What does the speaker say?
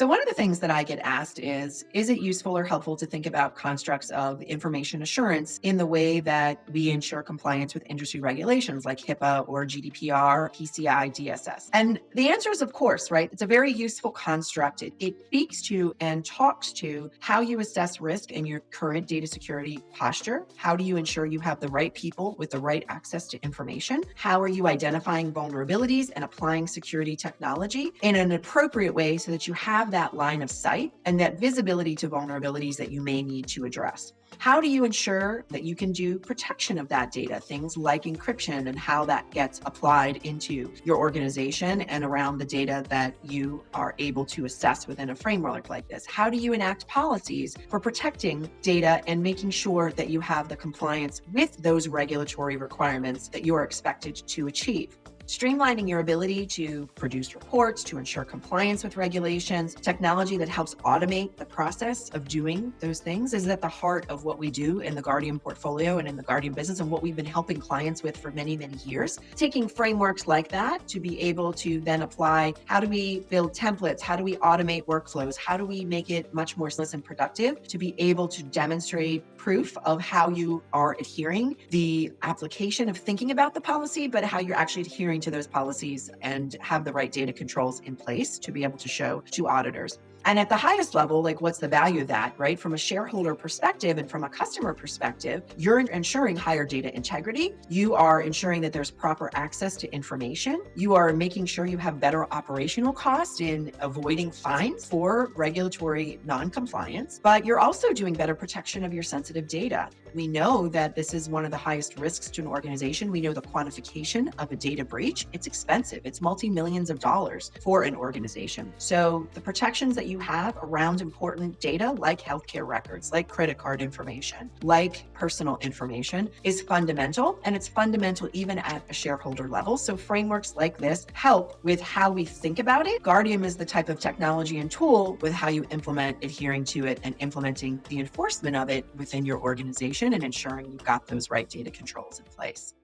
So one of the things that I get asked is it useful or helpful to think about constructs of information assurance in the way that we ensure compliance with industry regulations like HIPAA or GDPR, PCI, DSS? And the answer is of course, right? It's a very useful construct. It speaks to and talks to how you assess risk in your current data security posture. How do you ensure you have the right people with the right access to information? How are you identifying vulnerabilities and applying security technology in an appropriate way so that you have that line of sight and that visibility to vulnerabilities that you may need to address? How do you ensure that you can do protection of that data? Things like encryption and how that gets applied into your organization and around the data that you are able to assess within a framework like this. How do you enact policies for protecting data and making sure that you have the compliance with those regulatory requirements that you are expected to achieve? Streamlining your ability to produce reports, to ensure compliance with regulations, technology that helps automate the process of doing those things is at the heart of what we do in the Guardian portfolio and in the Guardian business and what we've been helping clients with for many, many years. Taking frameworks like that to be able to then apply, how do we build templates? How do we automate workflows? How do we make it much more seamless and productive to be able to demonstrate proof of how you are adhering, the application of thinking about the policy, but how you're actually adhering to those policies and have the right data controls in place to be able to show to auditors. And at the highest level, like what's the value of that, right? From a shareholder perspective and from a customer perspective, you're ensuring higher data integrity. You are ensuring that there's proper access to information. You are making sure you have better operational costs in avoiding fines for regulatory non-compliance, but you're also doing better protection of your sensitive data. We know that this is one of the highest risks to an organization. We know the quantification of a data breach. It's expensive. It's multi-millions of dollars for an organization. So the protections that you have around important data like healthcare records, like credit card information, like personal information is fundamental, and it's fundamental even at a shareholder level. So frameworks like this help with how we think about it. Guardian is the type of technology and tool with how you implement adhering to it and implementing the enforcement of it within your organization and ensuring you've got those right data controls in place.